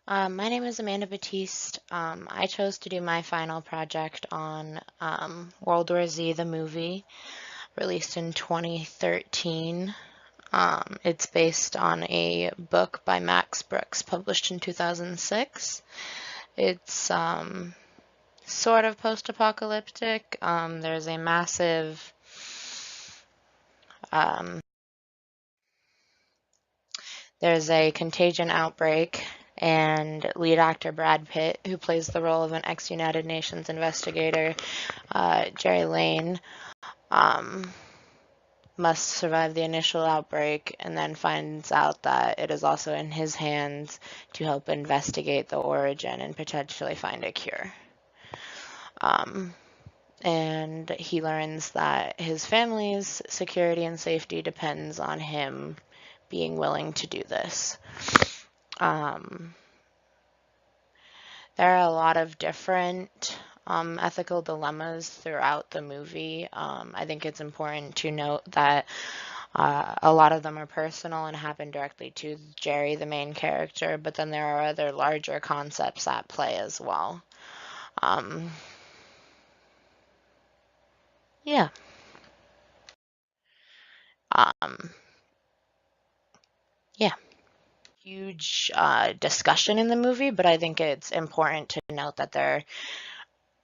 Hi, my name is Amanda Batiste. I chose to do my final project on World War Z, the movie, released in 2013. It's based on a book by Max Brooks, published in 2006. It's sort of post-apocalyptic. Um, there's a contagion outbreak, and lead actor Brad Pitt, who plays the role of an ex-United Nations investigator, Jerry Lane, um, must survive the initial outbreak and then finds out that it is also in his hands to help investigate the origin and potentially find a cure. Um, and he learns that his family's security and safety depends on him being willing to do this. Um, there are a lot of different ethical dilemmas throughout the movie. I think it's important to note that a lot of them are personal and happen directly to Jerry, the main character, but then there are other larger concepts at play as well. Um, yeah. Um, yeah. Huge discussion in the movie, but I think it's important to note that there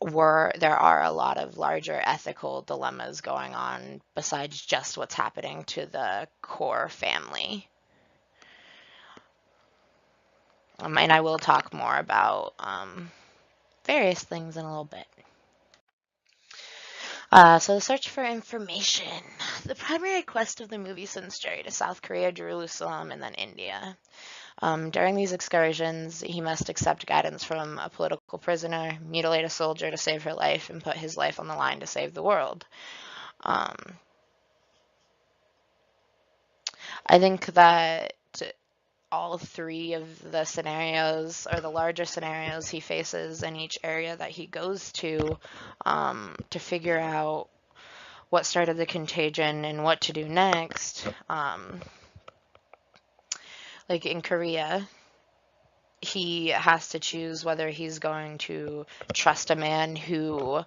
are a lot of larger ethical dilemmas going on besides just what's happening to the core family. And I will talk more about various things in a little bit. So the search for information. The primary quest of the movie sends Jerry to South Korea, Jerusalem, and then India. During these excursions, he must accept guidance from a political prisoner, mutilate a soldier to save her life, and put his life on the line to save the world. Um, I think that all three of the scenarios, or the larger scenarios he faces in each area that he goes to figure out what started the contagion and what to do next. Like in Korea, he has to choose whether he's going to trust a man who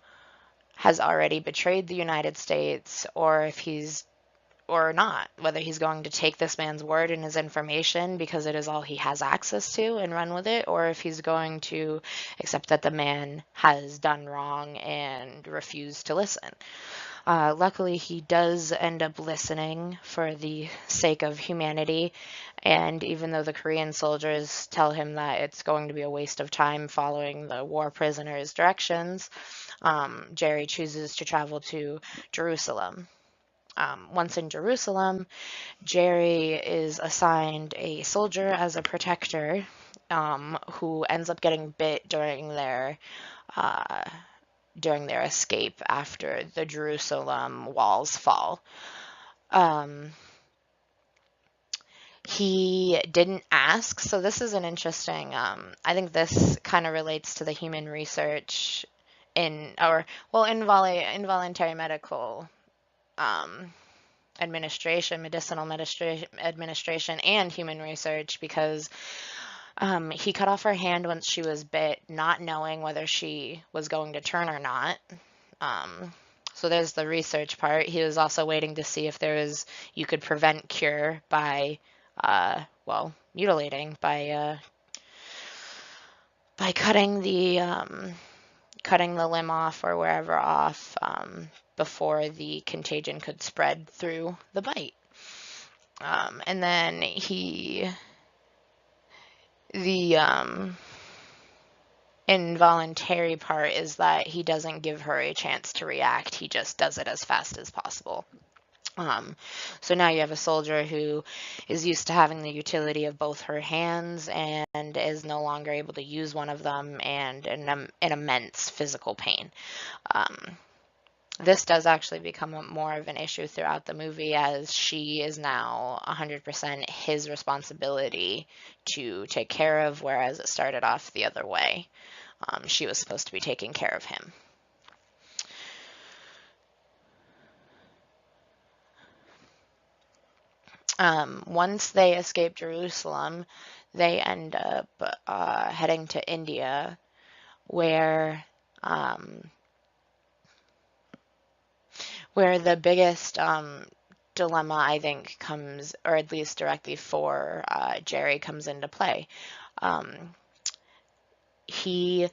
has already betrayed the United States, or not, whether he's going to take this man's word and his information because it is all he has access to and run with it, or if he's going to accept that the man has done wrong and refuse to listen. Luckily, he does end up listening for the sake of humanity, and even though the Korean soldiers tell him that it's going to be a waste of time following the war prisoner's directions, Jerry chooses to travel to Jerusalem. Once in Jerusalem, Jerry is assigned a soldier as a protector, who ends up getting bit uh, during their escape after the Jerusalem walls fall. Um, he didn't ask, so this is an interesting. I think this kind of relates to the human research involuntary medical um, administration, and human research, because he cut off her hand once she was bit, not knowing whether she was going to turn or not. Um, so there's the research part. He was also waiting to see if you could prevent cure by, mutilating by cutting the limb off or wherever off, before the contagion could spread through the bite. And then the involuntary part is that he doesn't give her a chance to react. He just does it as fast as possible. So now you have a soldier who is used to having the utility of both her hands and is no longer able to use one of them, and in immense physical pain. This does actually become more of an issue throughout the movie, as she is now 100% his responsibility to take care of, whereas it started off the other way. She was supposed to be taking care of him. Once they escape Jerusalem, they end up heading to India, where um, where the biggest dilemma, I think, comes, or at least directly for Jerry, comes into play. Um, he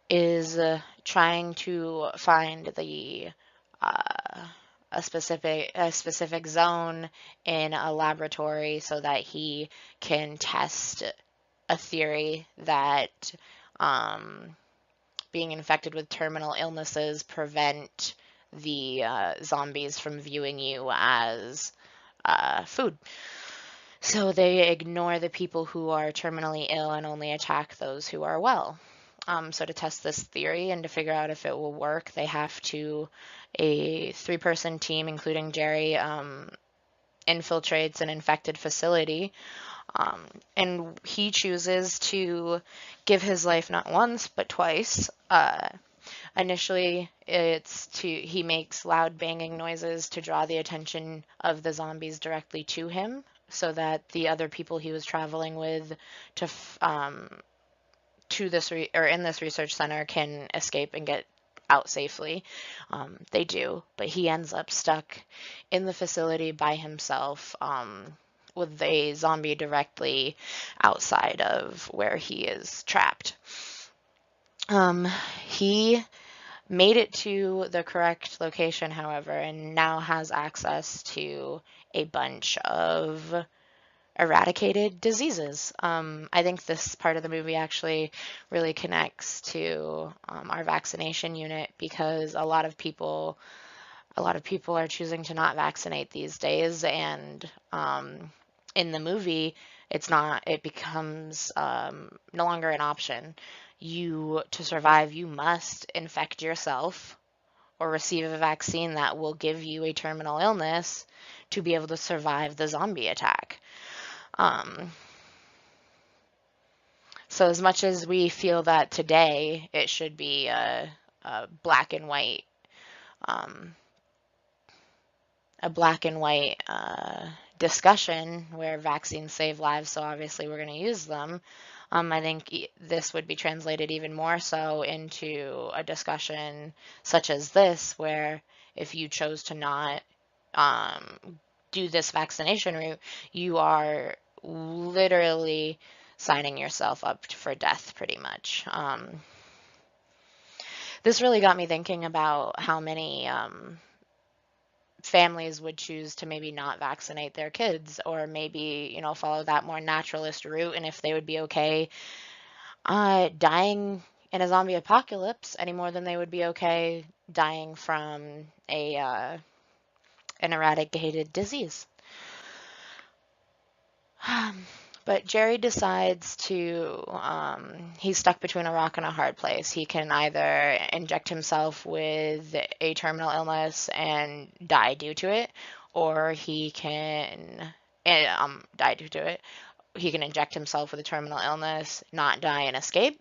is trying to find uh, a specific zone in a laboratory so that he can test a theory that um, being infected with terminal illnesses prevent the zombies from viewing you as food. So they ignore the people who are terminally ill and only attack those who are well. So to test this theory and to figure out if it will work, they have to, a three-person team, including Jerry, infiltrates an infected facility. Um, and he chooses to give his life not once, but twice. Initially, he makes loud banging noises to draw the attention of the zombies directly to him, so that the other people he was traveling with to or in this research center can escape and get out safely. They do, but he ends up stuck in the facility by himself, with a zombie directly outside of where he is trapped. He made it to the correct location, however, and now has access to a bunch of eradicated diseases. I think this part of the movie actually really connects to our vaccination unit, because a lot of people are choosing to not vaccinate these days, and in the movie, it becomes no longer an option. To survive, you must infect yourself or receive a vaccine that will give you a terminal illness to be able to survive the zombie attack. Um, so as much as we feel that today it should be a black and white, um, a black and white discussion where vaccines save lives, so obviously we're going to use them. I think this would be translated even more so into a discussion such as this, where if you chose to not um, do this vaccination route, you are literally signing yourself up for death, pretty much. This really got me thinking about how many families would choose to maybe not vaccinate their kids, or maybe, follow that more naturalist route, and if they would be okay dying in a zombie apocalypse any more than they would be okay dying from an eradicated disease. But Jerry decides he's stuck between a rock and a hard place. He can either inject himself with a terminal illness and die due to it, or he can die due to it. He can inject himself with a terminal illness, not die, and escape,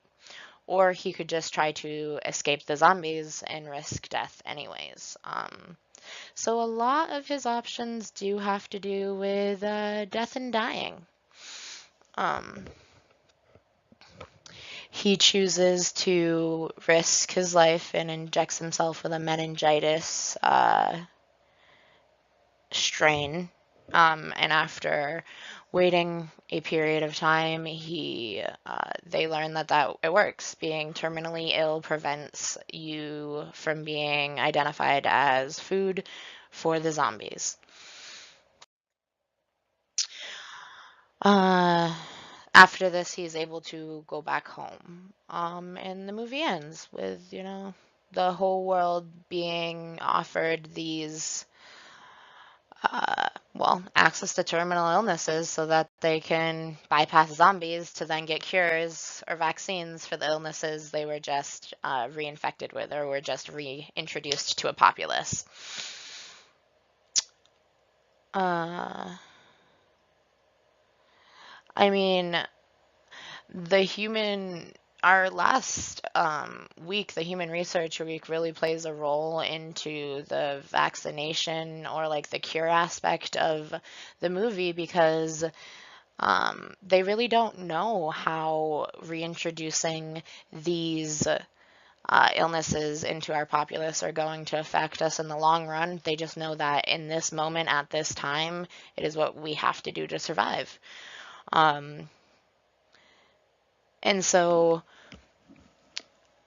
or he could just try to escape the zombies and risk death anyways. So a lot of his options do have to do with death and dying. He chooses to risk his life and injects himself with a meningitis strain. And after waiting a period of time, they learn that it works. Being terminally ill prevents you from being identified as food for the zombies. After this, he's able to go back home. And the movie ends with, the whole world being offered these, access to terminal illnesses so that they can bypass zombies to then get cures or vaccines for the illnesses they were just reinfected with, or were just reintroduced to a populace. I mean, our last week, the Human Research Week, really plays a role into the vaccination or like the cure aspect of the movie, because They really don't know how reintroducing these illnesses into our populace are going to affect us in the long run. They just know that in this moment, at this time, it is what we have to do to survive. Um, and so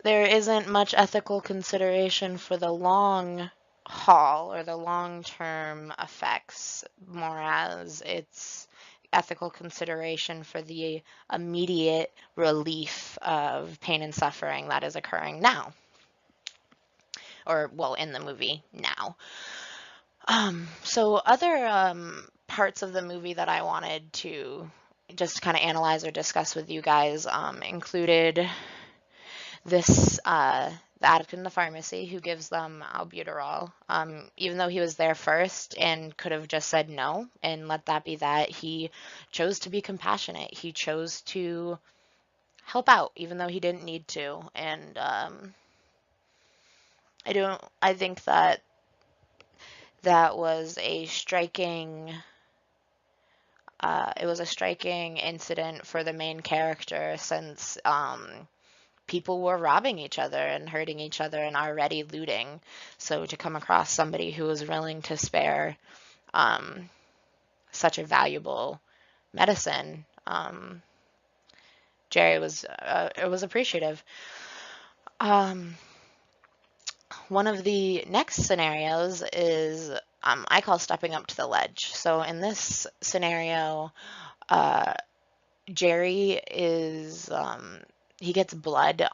there isn't much ethical consideration for the long haul or the long-term effects, more as it's ethical consideration for the immediate relief of pain and suffering that is occurring now, or well, in the movie now. So other parts of the movie that I wanted to just kind of analyze or discuss with you guys included this the addict in the pharmacy who gives them albuterol. Even though he was there first and could have just said no and let that be that, he chose to be compassionate. He chose to help out, even though he didn't need to. And I think that that was a striking. It was a striking incident for the main character since people were robbing each other and hurting each other and already looting. So to come across somebody who was willing to spare such a valuable medicine, Jerry was appreciative. One of the next scenarios is I call stepping up to the ledge. So in this scenario, Jerry is he gets blood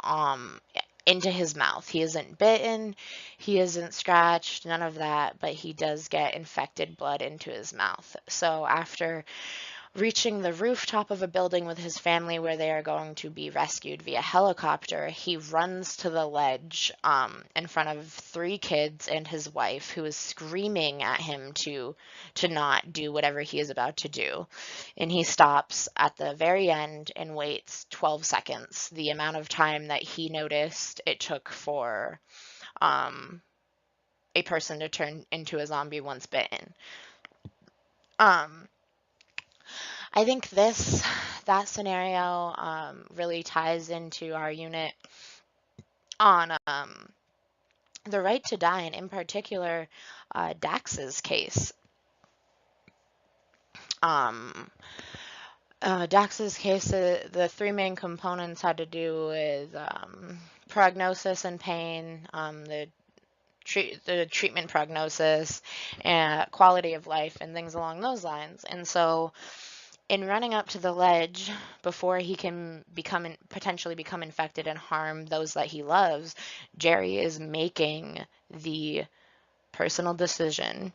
into his mouth. He isn't bitten, he isn't scratched, none of that, but he does get infected blood into his mouth. So after reaching the rooftop of a building with his family where they are going to be rescued via helicopter, he runs to the ledge in front of 3 kids and his wife, who is screaming at him to not do whatever he is about to do. And he stops at the very end and waits 12 seconds, the amount of time that he noticed it took for a person to turn into a zombie once bitten. I think that scenario really ties into our unit on the right to die, and in particular, Dax's case. Dax's case, the 3 main components had to do with prognosis and pain, the treatment prognosis, and quality of life, and things along those lines. And so in running up to the ledge before he can potentially become infected and harm those that he loves, Jerry is making the personal decision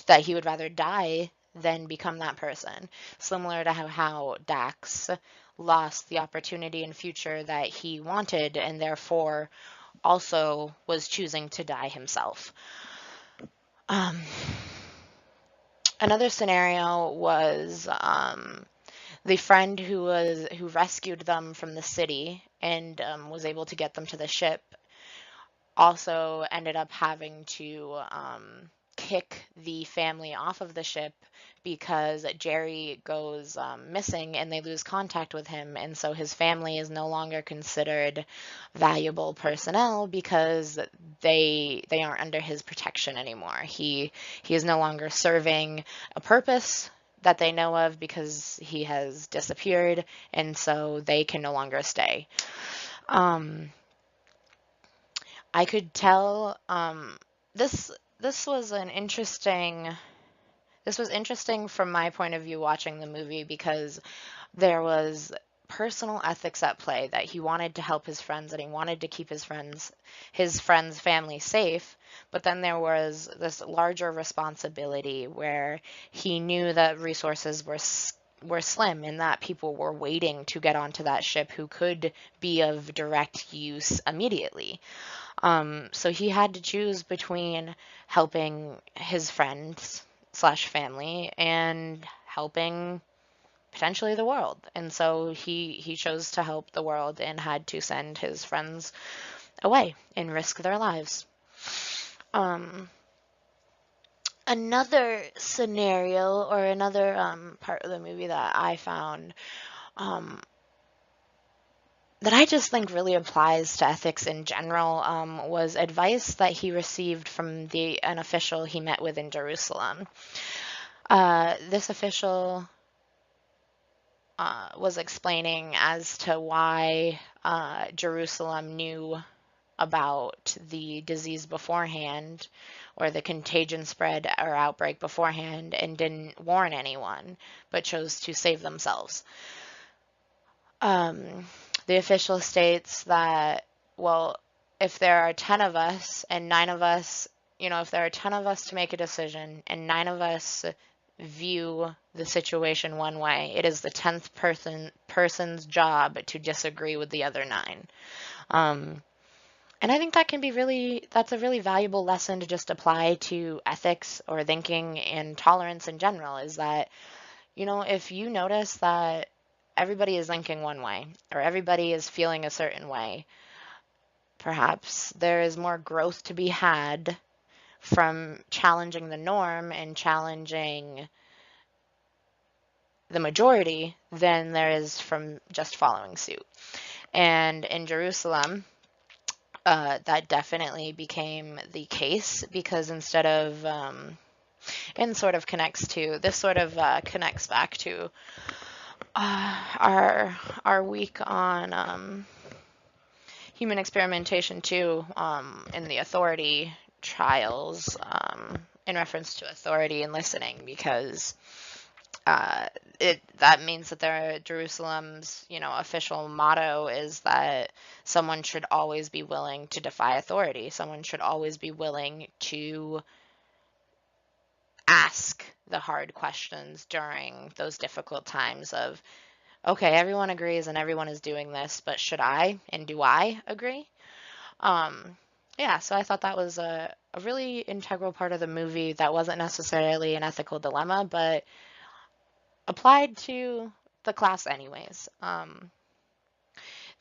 that he would rather die than become that person. Similar to how Dax lost the opportunity in future that he wanted and therefore also was choosing to die himself. Another scenario was the friend who rescued them from the city and was able to get them to the ship also ended up having to kick the family off of the ship because Jerry goes missing and they lose contact with him, and so his family is no longer considered valuable personnel because they aren't under his protection anymore. He is no longer serving a purpose that they know of because he has disappeared, and so they can no longer stay. I could tell this was interesting from my point of view watching the movie because there was personal ethics at play, that he wanted to help his friends and he wanted to keep his friends family safe, but then there was this larger responsibility where he knew that resources were slim and that people were waiting to get onto that ship who could be of direct use immediately. So he had to choose between helping his friends / family and helping potentially the world. And so he chose to help the world and had to send his friends away and risk their lives. Another scenario or another part of the movie that I found um, that I just think really applies to ethics in general was advice that he received from an official he met with in Jerusalem. This official was explaining as to why Jerusalem knew about the disease beforehand or the contagion spread or outbreak beforehand and didn't warn anyone, but chose to save themselves. Um, the official states that, well, if there are 10 of us and 9 of us, if there are 10 of us to make a decision and 9 of us view the situation one way, it is the 10th person's job to disagree with the other 9. And I think that's a really valuable lesson to just apply to ethics or thinking and tolerance in general, is that, if you notice that everybody is thinking one way or everybody is feeling a certain way, perhaps there is more growth to be had from challenging the norm and challenging the majority than there is from just following suit. And in Jerusalem, that definitely became the case, because instead of, and sort of connects to, this sort of connects back to our week on human experimentation too, in the authority trials, in reference to authority and listening, because that means that Jerusalem's official motto is that someone should always be willing to defy authority. Someone should always be willing to ask the hard questions during those difficult times of, okay, everyone agrees and everyone is doing this, but should I and do I agree? Yeah, so I thought that was a really integral part of the movie that wasn't necessarily an ethical dilemma, but applied to the class anyways.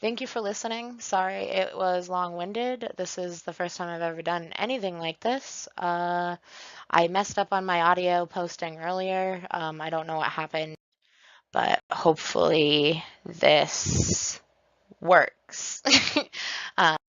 Thank you for listening. Sorry it was long-winded. This is the first time I've ever done anything like this. I messed up on my audio posting earlier. I don't know what happened, but hopefully this works.